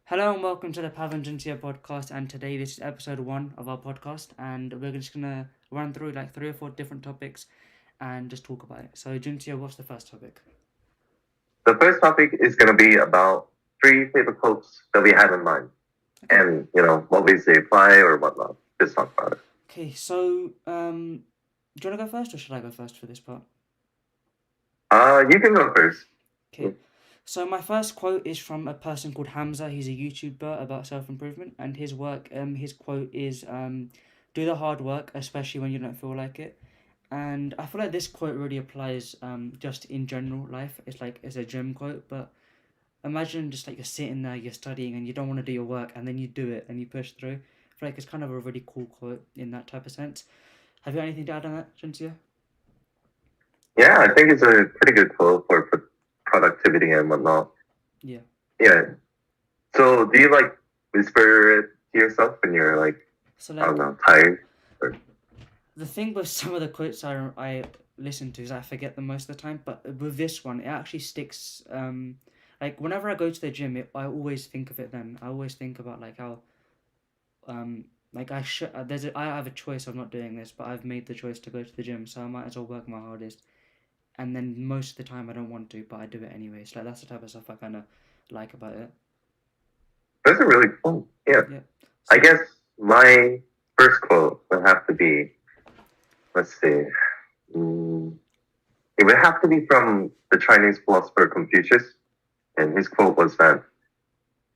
Hello and welcome to the P&J Podcast. And today this is episode 1 of our podcast, and we're just gonna run through like 3 or 4 different topics and just talk about it. So, Juntio, what's the first topic? The first topic is going to be about three favorite quotes that we have in mind, Okay. and what we say apply or whatnot. Just talk about it. Okay. So, do you wanna go first or should I go first for this part? You can go first. Okay. So my first quote is from a person called Hamza. He's a YouTuber about self-improvement, and his quote is, "Do the hard work, especially when you don't feel like it." And I feel like this quote really applies, just in general life. It's a gym quote, but imagine just like you're sitting there, you're studying, and you don't want to do your work, and then you do it and you push through. I feel like it's kind of a really cool quote in that type of sense. Have you got anything to add on that, Shinsia? Yeah, I think it's a pretty good quote for productivity and whatnot. Yeah. Yeah. So, do you like whisper it to yourself when you're like, So I don't like know, tired? the thing with some of the quotes I listen to is I forget them most of the time, but with this one it actually sticks. Like whenever I go to the gym, I always think of it. Then I always think about like how like I should. I have a choice of not doing this, but I've made the choice to go to the gym, so I might as well work my hardest. And then most of the time I don't want to, but I do it anyway. So like that's the type of stuff I kind of like about it. Those are really cool. Yeah. Yeah. I So guess my first quote would have to be, let's see, it would have to be from the Chinese philosopher Confucius. And his quote was that,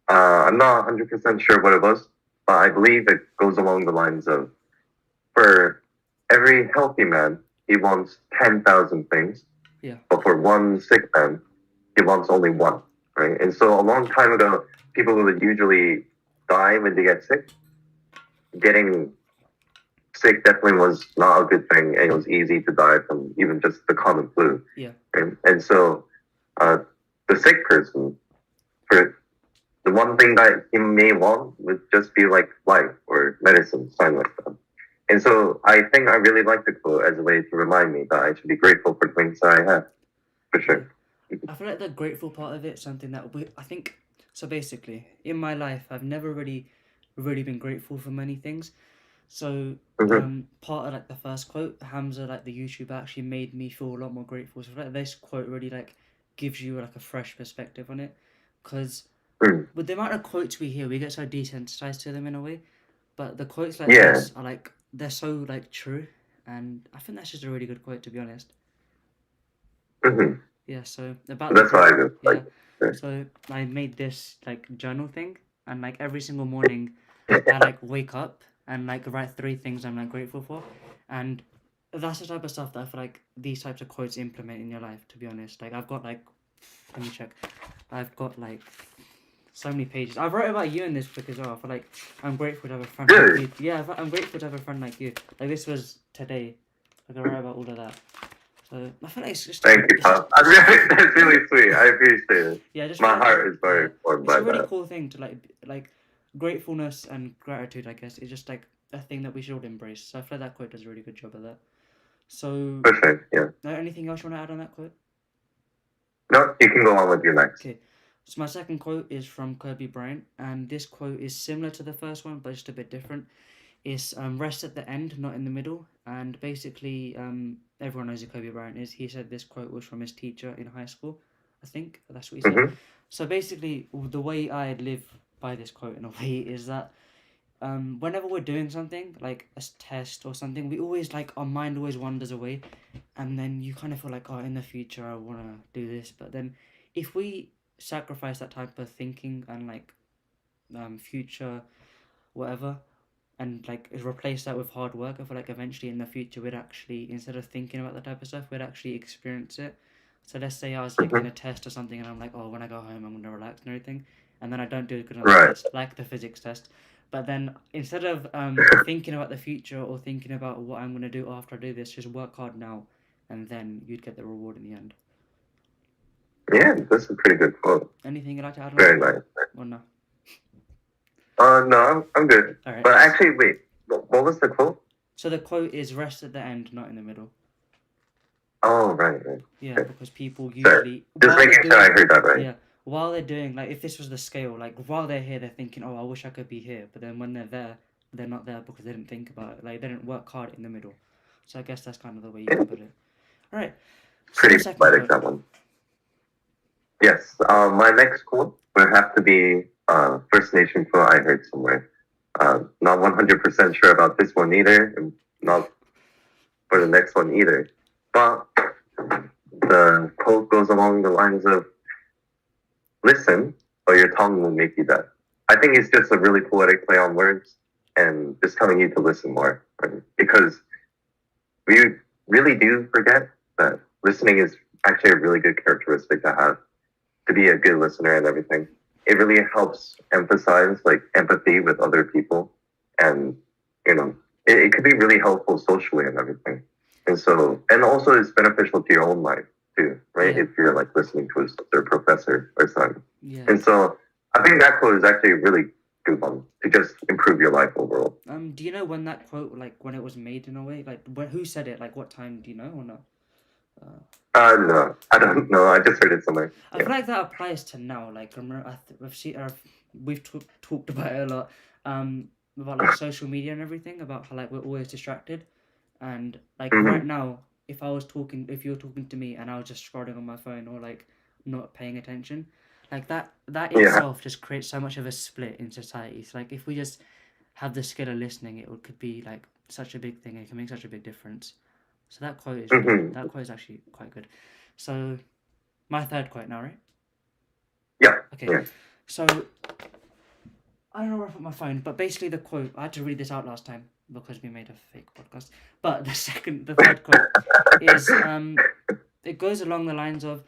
I'm not 100% sure what it was, but I believe it goes along the lines of, for every healthy man, he wants 10,000 things. Yeah. But for one sick man, he wants only one, right? And so a long time ago, people would usually die when they get sick. Getting sick definitely was not a good thing, and it was easy to die from even just the common flu. Yeah. And so the sick person, for the one thing that he may want would just be like life or medicine, something like that. And so I think I really like the quote as a way to remind me that I should be grateful for things that I have, for sure. I feel like the grateful part of it, something that I think. So basically, in my life, I've never really been grateful for many things. So part of like the first quote, Hamza, like the YouTuber, actually made me feel a lot more grateful. So I feel like this quote really like gives you like a fresh perspective on it, because with the amount of quotes we hear, we get so desensitized to them in a way. But the quotes like Yeah. this are like they're so like true, and I think that's just a really good quote, to be honest. Mm-hmm. Yeah. So about That's the what I quote, do. Like, yeah. So I made this like journal thing, and like every single morning, I like wake up and like write 3 things I'm like grateful for, and that's the type of stuff that I feel like these types of quotes implement in your life. To be honest, like I've got like, let me check, I've got like so many pages. I wrote about you in this book as well. I feel like I'm grateful to have a friend like Really? you. Yeah, I'm grateful to have a friend like you. Like this was today. Like I wrote about all of that. So I feel like it's just Thank you, it's just, pal. That's really sweet. I appreciate it. yeah, I just My feel like heart is very yeah, warmed it's by a really that. cool thing to like gratefulness and gratitude. I guess is just like a thing that we should all embrace. So I feel like that quote does a really good job of that. So, For sure, yeah. anything else you want to add on that quote? No, you can go on with your next. Okay. So my second quote is from Kobe Bryant, and this quote is similar to the first one, but just a bit different. It's rest at the end, not in the middle. And basically, everyone knows who Kobe Bryant is. He said this quote was from his teacher in high school. I think that's what he said. Mm-hmm. So basically, the way I live by this quote in a way is that whenever we're doing something like a test or something, we always like our mind always wanders away, and then you kind of feel like, oh, in the future I want to do this. But then if we sacrifice that type of thinking and like future whatever, and like replace that with hard work, I feel like eventually in the future we'd actually, instead of thinking about that type of stuff, we'd actually experience it. So let's say I was like in a test or something, and I'm like, oh, when I go home I'm gonna relax and everything, and then I don't do good on the Right. test, like the physics test. But then instead of thinking about the future or thinking about what I'm gonna do after I do this, just work hard now, and then you'd get the reward in the end. Yeah, that's a pretty good quote. Anything you'd like to add on Very that? nice. Or no? No, I'm good. All right. But actually, wait, what was the quote? So the quote is rest at the end, not in the middle. Oh, right. Yeah, Okay. because people Sorry. usually Just making sure I heard that right. yeah, while they're doing, like, if this was the scale, like, while they're here, they're thinking, oh, I wish I could be here. But then when they're there, they're not there because they didn't think about it. Like, they didn't work hard in the middle. So I guess that's kind of the way you Yeah, can put it. All right. So pretty your second poetic quote. that one. Yes. My next quote would have to be First Nation quote I heard somewhere. Not 100% sure about this one either, and not for the next one either. But the quote goes along the lines of listen, or your tongue will make you deaf. I think it's just a really poetic play on words and just telling you to listen more. Right? Because we really do forget that listening is actually a really good characteristic to have, to be a good listener and everything. It really helps emphasize like empathy with other people, and you know, it could be really helpful socially and everything. And so, and also it's beneficial to your own life too, right? Yeah. If you're like listening to a professor or something. Yeah. And so, I think that quote is actually a really good one to just improve your life overall. Do you know when that quote, like, when it was made in a way? Like, who said it? Like, what time? Do you know or not? No, I don't know. I just heard it somewhere. I feel like that applies to now. Like, we've talked about it a lot. About like social media and everything. About how like we're always distracted, and like right now, if you were talking to me and I was just scrolling on my phone or like not paying attention, like that itself just creates so much of a split in society. So like if we just have the skill of listening, could be like such a big thing. It can make such a big difference. So that quote is that quote is actually quite good. So my third quote now, right? Yeah. Okay. Yeah. So I don't know where I put my phone, but basically the quote, I had to read this out last time because we made a fake podcast. But the third quote is it goes along the lines of,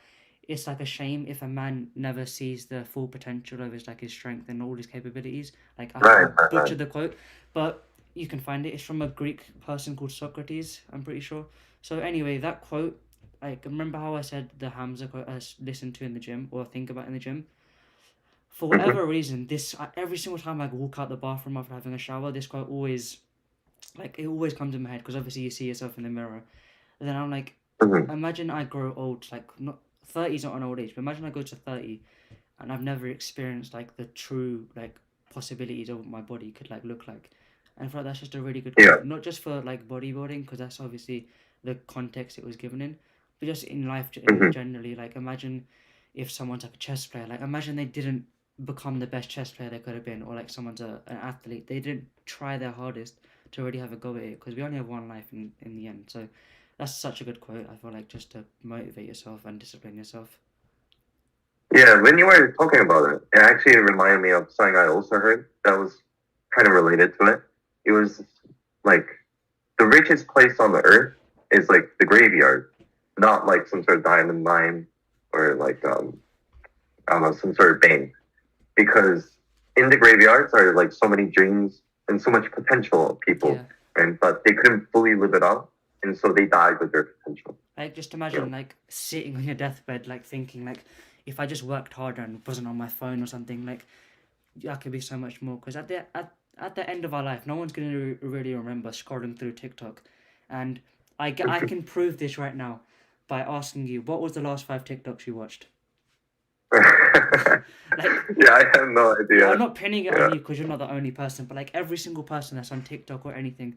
it's like a shame if a man never sees the full potential of his strength and all his capabilities. Like I butchered the quote, but you can find it. It's from a Greek person called Socrates, I'm pretty sure. So anyway, that quote, like, remember how I said the Hamza quote I listen to in the gym or think about in the gym? For whatever reason, this every single time I walk out the bathroom after having a shower, this quote always, like, it always comes in my head because obviously you see yourself in the mirror, and then I'm like, imagine I grow old, like, not 30 is not an old age, but imagine I go to 30 and I've never experienced like the true like possibilities of what my body could like look like, and I feel like that's just a really good quote, not just for like bodybuilding because that's obviously the context it was given in, but just in life generally. Like imagine if someone's like a chess player, like imagine they didn't become the best chess player they could have been, or like someone's an athlete, they didn't try their hardest to really have a go at it because we only have one life in the end. So that's such a good quote, I feel like, just to motivate yourself and discipline yourself. Yeah, when you were talking about it, it actually reminded me of something I also heard that was kind of related to it. It was like the richest place on the earth is like the graveyard, not like some sort of diamond mine or like I don't know, some sort of bank. Because in the graveyards are like so many dreams and so much potential of people, and but they couldn't fully live it up, and so they died with their potential. Like just imagine like sitting on your deathbed, like thinking like, if I just worked harder and wasn't on my phone or something, like I could be so much more. Because at the end of our life, no one's gonna really remember scrolling through TikTok, and I can prove this right now by asking you, what was the last 5 TikToks you watched? Like, yeah, I have no idea. I'm not pinning it on you because you're not the only person, but like every single person that's on TikTok or anything,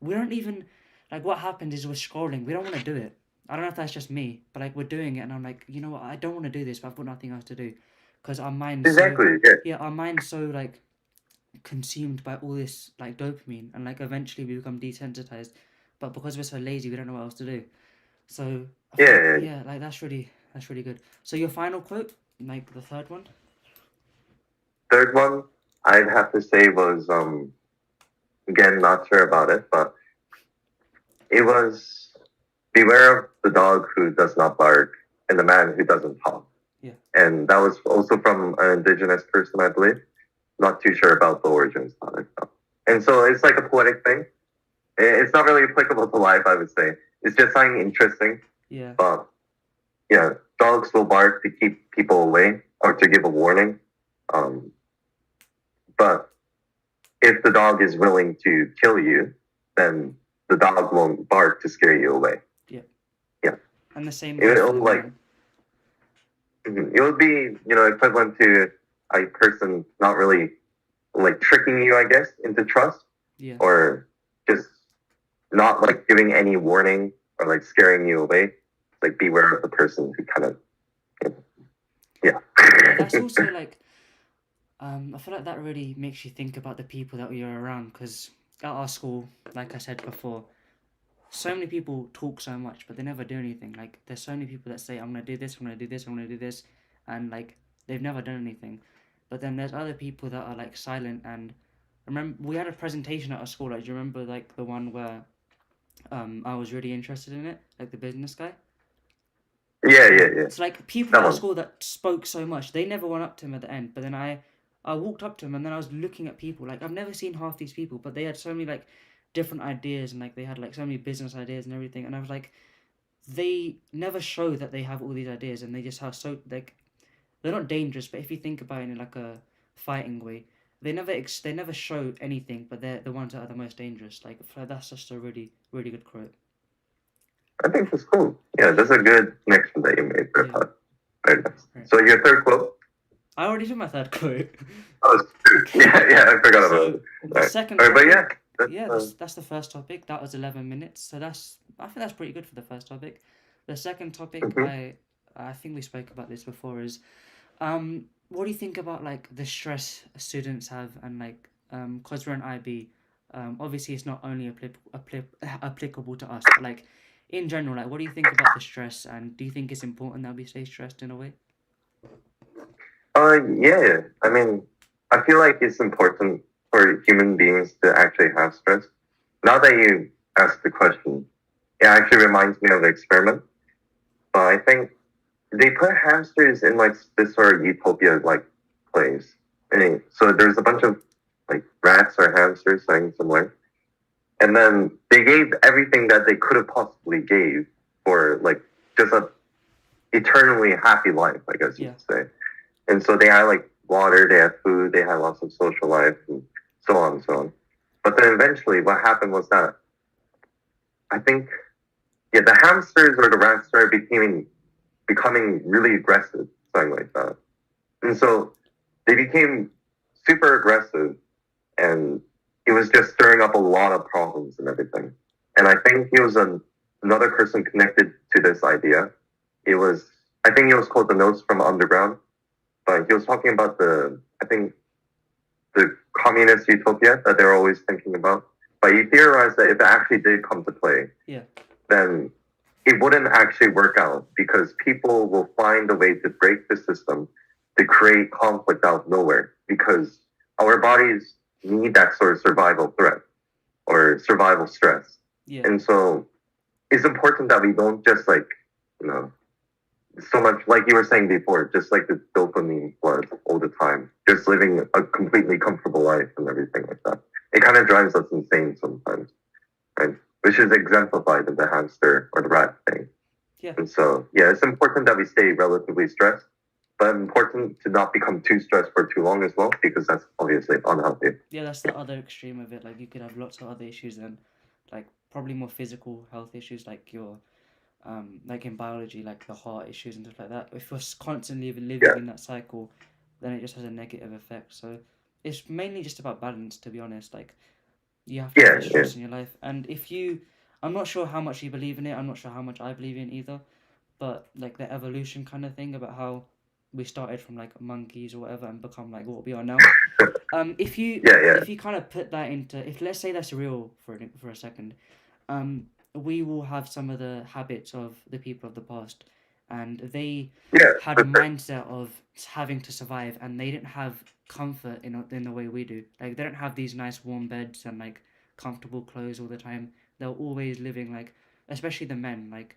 we don't even, like, what happens is we're scrolling, we don't want to do it. I don't know if that's just me, but like we're doing it and I'm like, you know what, I don't want to do this, but I've got nothing else to do, because our mind's our mind's so like consumed by all this like dopamine, and like eventually we become desensitized, but because we're so lazy we don't know what else to do. So yeah, like that's really good. So your final quote, like the third one? Third one, I'd have to say was again, not sure about it, but it was, beware of the dog who does not bark and the man who doesn't talk. Yeah. And that was also from an indigenous person, I believe. Not too sure about the origins of it. And so it's like a poetic thing. It's not really applicable to life, I would say. It's just something interesting. Yeah. But yeah, dogs will bark to keep people away or to give a warning. But if the dog is willing to kill you, then the dog won't bark to scare you away. Yeah. Yeah. And the same goes for the man. It would be, equivalent to a person not really like tricking you, I guess, into trust, Yeah. or just not like giving any warning or like scaring you away. Like beware of the person who kind of, yeah. Yeah, that's also like I feel like that really makes you think about the people that you're around because at our school, like I said before, so many people talk so much, but they never do anything. Like, there's so many people that say, I'm gonna do this, I'm gonna do this, I'm gonna do this, and like, they've never done anything. But then there's other people that are like silent. And remember, we had a presentation at our school. Like, do you remember like the one where I was really interested in it, like the business guy? Yeah, Yeah. yeah, yeah. So like people That at our one. school that spoke so much, they never went up to him at the end. But then I walked up to him and then I was looking at people. Like I've never seen half these people, but they had so many like different ideas and like they had like so many business ideas and everything. And I was like, they never show that they have all these ideas and they just have so like they're not dangerous. But if you think about it in like a fighting way, they never show anything. But they're the ones that are the most dangerous. Like that's just a really good quote. I think it's cool. Yeah, that's a good connection that you made there, Yeah. Todd. Very nice. Right. So your third quote? I already did my third quote. Oh, yeah, I forgot about So it. the second All right, but topic, yeah, that's the first topic. That was 11 minutes. So I think that's pretty good for the first topic. The second topic, mhm. I think we spoke about this before. Is what do you think about like the stress students have and like cause we're an IB, obviously it's not only applicable to us, but like in general, like what do you think about the stress and do you think it's important that we stay stressed in a way? Yeah. I mean, I feel like it's important for human beings to actually have stress. Now that you asked the question, it actually reminds me of the experiment. But I think they put hamsters in like this sort of utopia like place. And so there's a bunch of like rats or hamsters lying somewhere. And then they gave everything that they could have possibly gave for like just a eternally happy life, I guess you Yeah. could say. And so they had like water, they had food, they had lots of social life, and so on and so on. But then eventually, what happened was that I think, yeah, the hamsters or the rats started becoming really aggressive, something like that. And so they became super aggressive, and it was just stirring up a lot of problems and everything. And I think he was another person connected to this idea. I think it was called The Notes from Underground, but he was talking about I think, the communist utopia that they're always thinking about. But he theorized that if it actually did come to play, Yeah. then it wouldn't actually work out because people will find a way to break the system to create conflict out of nowhere because our bodies need that sort of survival threat or survival stress. Yeah. And so it's important that we don't just like, you know, so much like you were saying before, just like the dopamine flood all the time, just living a completely comfortable life and everything like that. It kind of drives us insane sometimes, right? Which is exemplified in the hamster or the rat thing. Yeah. And so, yeah, it's important that we stay relatively stressed, but important to not become too stressed for too long as well, because that's obviously unhealthy. Yeah, that's the other extreme of it. Like you could have lots of other issues and like probably more physical health issues like your like in biology like the heart issues and stuff like that. If you're constantly living Yeah. in that cycle, then it just has a negative effect. So it's mainly just about balance, to be honest. Like you have to have Yeah, the stress in your life, and if you, I'm not sure how much you believe in it. I'm not sure how much I believe in either, but like the evolution kind of thing about how we started from like monkeys or whatever and become like what we are now. If you yeah. if you kind of put that into, if let's say that's real for a second, we will have some of the habits of the people of the past, and they Yeah, had a mindset of having to survive, and they didn't have comfort in the way we do. Like they don't have these nice warm beds and like comfortable clothes all the time. They're always living like, especially the men, like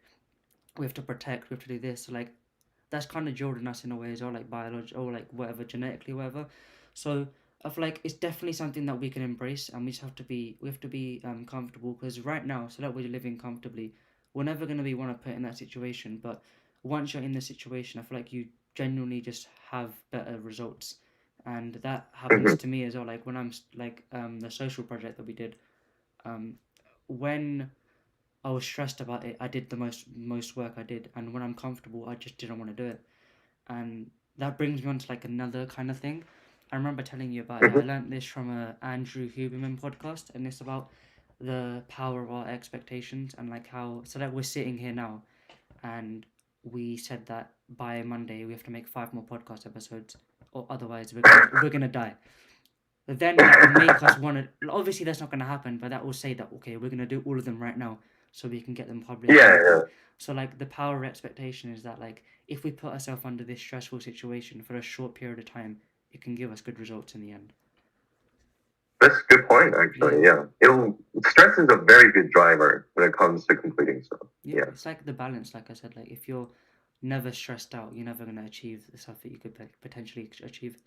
we have to protect, we have to do this. So like that's kind of drilled in us in a way as well, like biology or like whatever, genetically, whatever. So I feel like it's definitely something that we can embrace, and we have to be comfortable because right now, so that we're living comfortably, we're never gonna be want to put in that situation. But once you're in the situation, I feel like you genuinely just have better results, and that happens mhm, to me as well. Like when I'm like the social project that we did, um, when I was stressed about it, I did the most work I did, and when I'm comfortable, I just didn't want to do it. And that brings me on to like another kind of thing. I remember telling you about it. I Hmm. learned this from a Andrew Huberman podcast, and it's about the power of our expectations and like how so like we're sitting here now, and we said that by Monday we have to make 5 more podcast episodes, or otherwise we're gonna die. But then that will make us want to. Obviously, that's not gonna happen, but that will say that okay, we're gonna do all of them right now, so we can get them published and Yeah, everything. yeah. So like the power of expectation is that like if we put ourselves under this stressful situation for a short period of time, it can give us good results in the end. That's a good point, Yeah, actually. Yeah. Stress is a very good driver when it comes to completing stuff. yeah. Yeah. It's like the balance, like I said. Like if you're never stressed out, you're never gonna achieve the stuff that you could potentially achieve.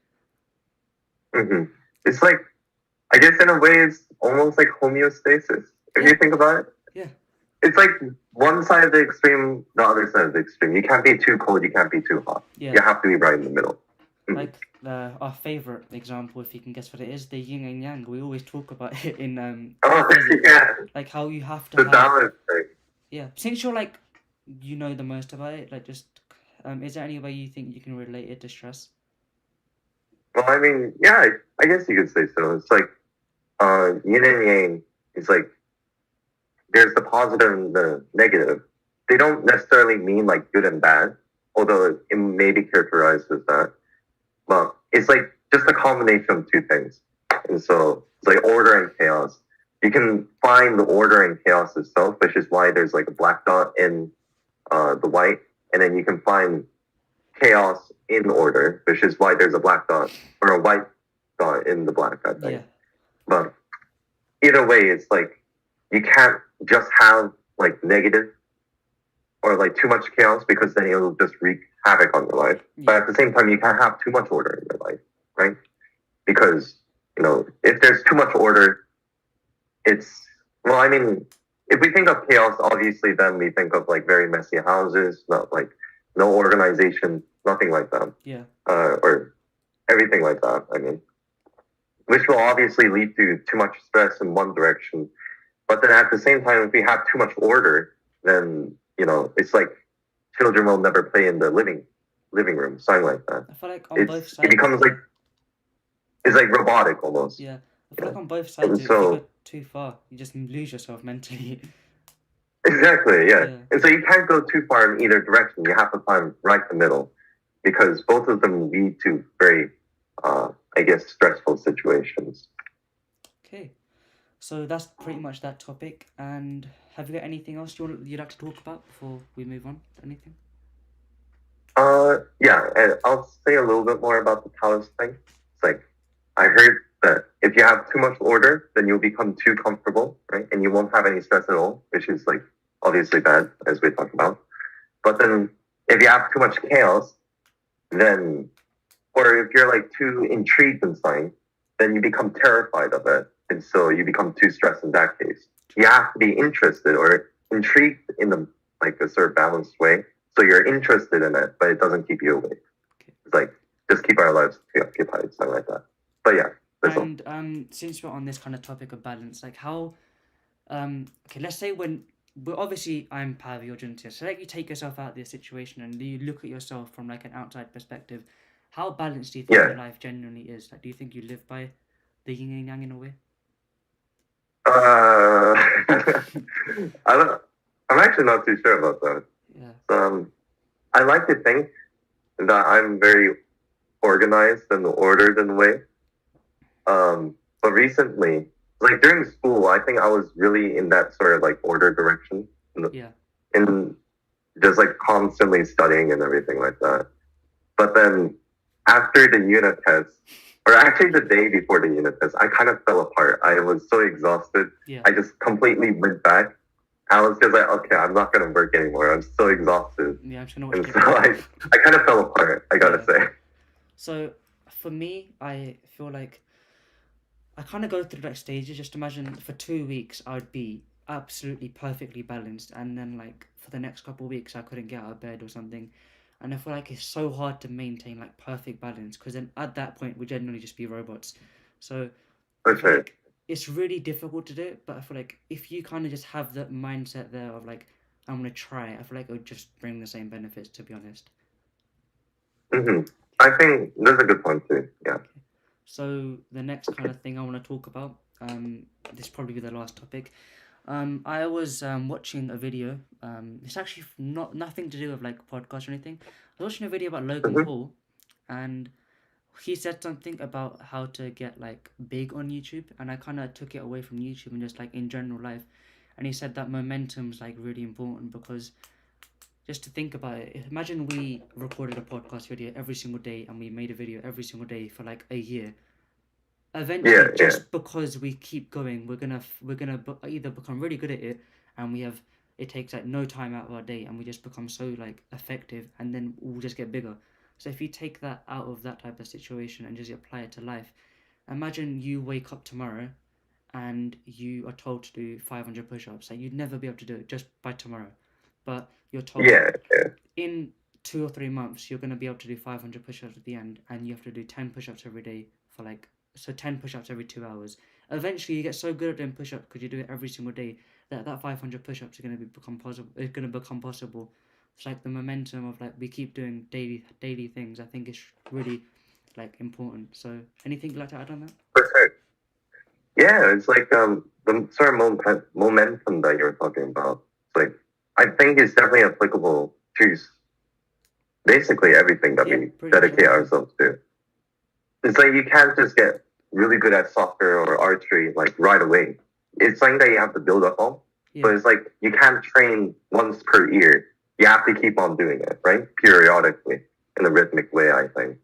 Hmm. It's like, I guess in a way, it's almost like homeostasis, if Yeah, you think about it. yeah, It's like one side of the extreme, the other side of the extreme. You can't be too cold, you can't be too hot. yeah. You have to be right in the middle. Mhm. Like our favorite example, if you can guess what it is, the yin and yang. We always talk about it in Oh, physics, yeah. like how you have to The have. balance thing. Yeah, since you're like, you know the most about it. Like, just is there any way you think you can relate it to stress? Well, I mean, yeah, I guess you could say so. It's like yin and yang. It's like there's the positive and the negative. They don't necessarily mean like good and bad, although it may be characterized as that. But it's like just a combination of two things. And so it's like order and chaos. You can find the order and chaos itself, which is why there's like a black dot in the white. And then you can find chaos in order, which is why there's a black dot or a white dot in the black, I think. Yeah, But either way, it's like you can't just have like negative or like too much chaos because then it'll just wreak havoc on your life. But yeah, at the same time, you can't have too much order in your life, right? Because if there's too much order, it's well, I mean, if we think of chaos, obviously, then we think of like very messy houses, not like no organization, nothing like that, yeah, or everything like that. I mean, which will obviously lead to too much stress in one direction. But then at the same time, if we have too much order, then it's like children will never play in the living room, something like that. I feel like on both It sides. becomes like it's like robotic almost. Yeah, I feel Yeah. like on both And sides, if you so go too far, you just lose yourself mentally. exactly, yeah. Yeah, And so you can't go too far in either direction. You have to find right the middle because both of them lead to very, I guess, stressful situations. okay. So that's pretty much that topic. And have you got anything else you'd like to talk about before we move on? Anything? Yeah, and I'll say a little bit more about the palace thing. It's like I heard that if you have too much order, then you'll become too comfortable, right? And you won't have any stress at all, which is like obviously bad, as we talked about. But then if you have too much chaos, then or if you're like too intrigued in something, then you become terrified of it. And so you become too stressed in that case. You have to be interested or intrigued in the like a sort of balanced way. So you're interested in it, but it doesn't keep you awake. Okay. It's like just keep our lives preoccupied, something like that. But yeah, that's all. And since we're on this kind of topic of balance, like how okay, let's say well, obviously I'm part of your junta, so like you take yourself out of this situation and you look at yourself from like an outside perspective. How balanced do you think Yeah. your life genuinely is? Like, do you think you live by the yin and yang in a way? I don't. I'm actually not too sure about that. Yeah, I like to think that I'm very organized and ordered in a way. But recently, like during school, I think I was really in that sort of like order direction, yeah, in just like constantly studying and everything like that. But then after the unit test, or actually the day before the unit test, I kind of fell apart. I was so exhausted. yeah. I just completely went back. I was just like, okay, I'm not gonna work anymore. I'm so exhausted. Yeah, I'm just gonna watch And it. so I kind of fell apart, I gotta say. So for me, I feel like I kind of go through like stages. Just imagine for 2 weeks I would be absolutely perfectly balanced, and then like for the next couple of weeks I couldn't get out of bed or something, and I feel like it's so hard to maintain like perfect balance because then at that point we generally just be robots. So I For feel sure. like it's really difficult to do it, but I feel like if you kind of just have that mindset there of like I'm gonna try it, I feel like it would just bring the same benefits. To be honest. hmm I think that's a good point too. Yeah. So the next kind of thing I want to talk about, this probably be the last topic. I was watching a video. It's actually not nothing to do with like podcast or anything. I was watching a video about Logan hmm Paul, and he said something about how to get like big on YouTube, and I kind of took it away from YouTube and just like in general life. And he said that momentum's like really important because just to think about it, imagine we recorded a podcast video every single day and we made a video every single day for like a year. Eventually, Yeah, yeah. just because we keep going, we're gonna either become really good at it, and we have it takes like no time out of our day, and we just become so like effective, and then we'll just get bigger. So if you take that out of that type of situation and just apply it to life, imagine you wake up tomorrow and you are told to do 500 push-ups. Like you'd never be able to do it just by tomorrow, but you're told Yeah, yeah. in 2 or 3 months you're going to be able to do 500 push-ups at the end, and you have to do 10 push-ups every day for like, so 10 push-ups every 2 hours. Eventually you get so good at doing push-ups because you do it every single day that 500 push-ups are going to become possible. It's going to become possible. It's like the momentum of like we keep doing daily things. I think is really like important. So anything you'd like to add on that? For sure. Yeah, it's like the sort of momentum that you're talking about. It's like I think it's definitely applicable to basically everything that Yeah, we pretty much dedicate everything. ourselves to. It's like you can't just get really good at soccer or archery like right away. It's something that you have to build up on. Yeah, But it's like you can't train once per year. You have to keep on doing it, right? Periodically in a rhythmic way, I think.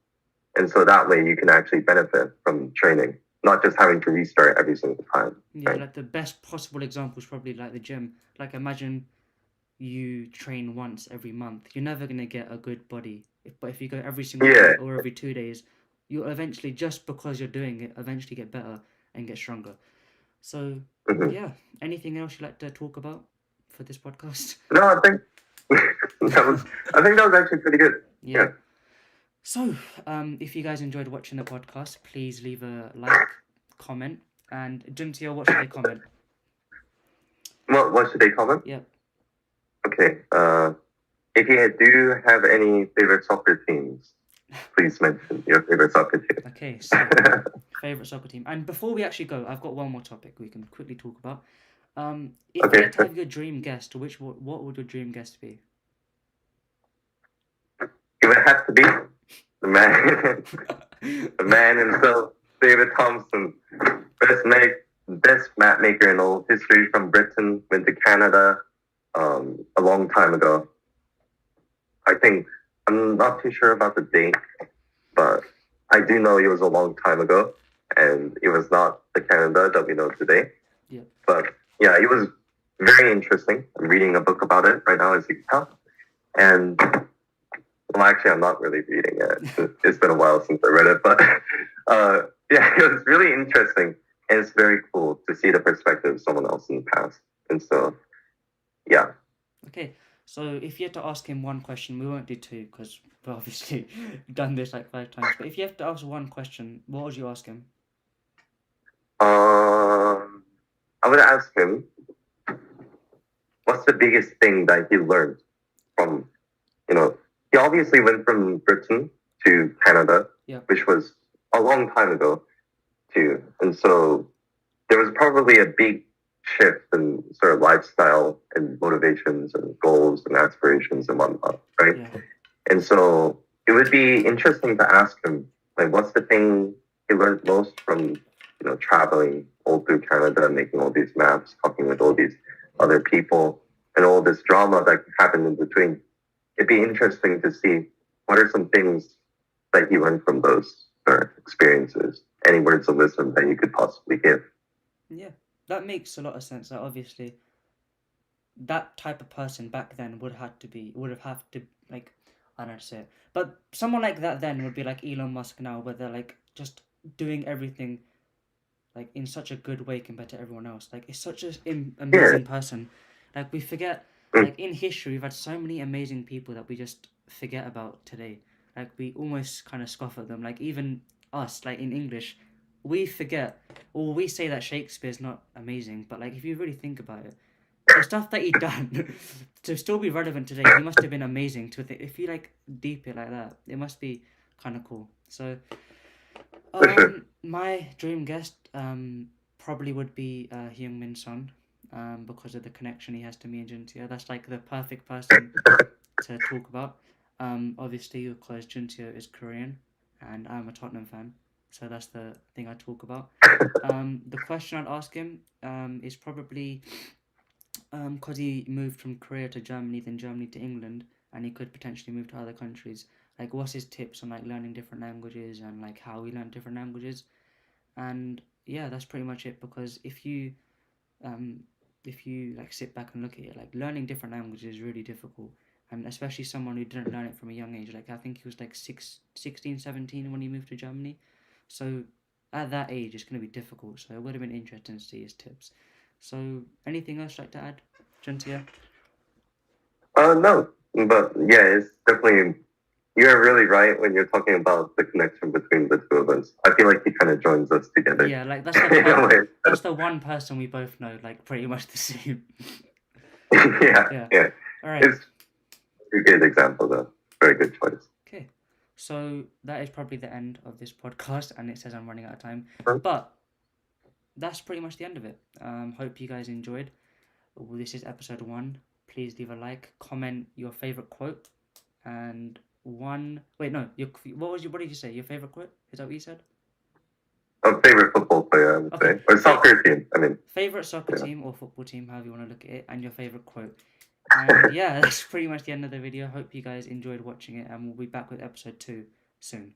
And so that way you can actually benefit from training, not just having to restart every single time, yeah. right? Like the best possible example is probably like the gym. Like imagine you train once every month, you're never going to get a good body. But if you go every single day Yeah. or every 2 days, you'll eventually, just because you're doing it, eventually get better and get stronger. So, hmm yeah. Anything else you'd like to talk about for this podcast? No, I think I think that was actually pretty good. Yeah. Yeah. So, if you guys enjoyed watching the podcast, please leave a like, comment, and Juntia, what should they comment? What should they comment? Yep. Okay. If you do have any favorite soccer teams, please mention your favorite soccer team. Okay, so favorite soccer team. And before we actually go, I've got one more topic we can quickly talk about. If you Okay. had to have your dream guest, what would your dream guest be? It would have to be the man, the man himself, David Thompson, best map maker in all history from Britain. Went to Canada a long time ago. I think I'm not too sure about the date, but I do know it was a long time ago, and it was not the Canada that we know today. Yeah. But yeah, it was very interesting. I'm reading a book about it right now, as you can tell. And well, actually, I'm not really reading it. It's been a while since I read it, but yeah, it was really interesting, and it's very cool to see the perspective of someone else in the past. And so, yeah. Okay, so if you had to ask him one question, we won't do two because we've obviously done this like 5 times. But if you have to ask one question, what would you ask him? I would ask him, what's the biggest thing that he learned from, he obviously went from Britain to Canada, Yeah. which was a long time ago too. And so there was probably a big shift in sort of lifestyle and motivations and goals and aspirations and whatnot, right? Yeah. And so it would be interesting to ask him, like, what's the thing he learned most from, traveling all through Canada, making all these maps, talking with all these other people, and all this drama that happened in between. It'd be interesting to see what are some things that he learned from those experiences. Any words of wisdom that you could possibly give. Yeah, that makes a lot of sense. Like obviously, that type of person back then would have to like, I don't know how to say it, but someone like that then would be like Elon Musk now, where they're like just doing everything like in such a good way compared to everyone else. Like it's such an amazing person. Like we forget, like in history, we've had so many amazing people that we just forget about today. Like we almost kind of scoff at them. Like even us, like in English, we forget or we say that Shakespeare's not amazing. But like if you really think about it, the stuff that he done to still be relevant today, he must have been amazing to think. If you like deep it like that, it must be kind of cool. So, For sure. my dream guest probably would be Hyung Min Son, because of the connection he has to me and Juntio. That's like the perfect person to talk about. Obviously, because Juntio is Korean, and I'm a Tottenham fan, so that's the thing I talk about. The question I'd ask him is probably because he moved from Korea to Germany, then Germany to England, and he could potentially move to other countries. Like, what's his tips on like learning different languages and like how he learned different languages? And yeah, that's pretty much it. Because um, if you like sit back and look at it, like learning different languages is really difficult, and especially someone who didn't learn it from a young age. Like I think he was like 16, 17 when he moved to Germany, so at that age it's going to be difficult. So it would have been interesting to see his tips. So anything else you'd like to add, Gentia? No, but yeah, it's definitely. You're really right when you're talking about the connection between the two of us. I feel like he kind of joins us together. Yeah, like In a way. that's the one person we both know, like pretty much the same. Yeah, Yeah. yeah. All right. It's a good example, though. Very good choice. Okay. So that is probably the end of this podcast, and it says I'm running out of time. Huh? But that's pretty much the end of it. Hope you guys enjoyed. Well, this is episode 1. Please leave a like, comment your favorite quote, and one. Wait, no. What did you say? Your favorite quote? Is that what you said? A favorite football player, I would Okay. say, or soccer team. I mean, Favorite soccer Yeah. team or football team, however you want to look at it, and your favorite quote. And yeah, that's pretty much the end of the video. Hope you guys enjoyed watching it, and we'll be back with episode 2 soon.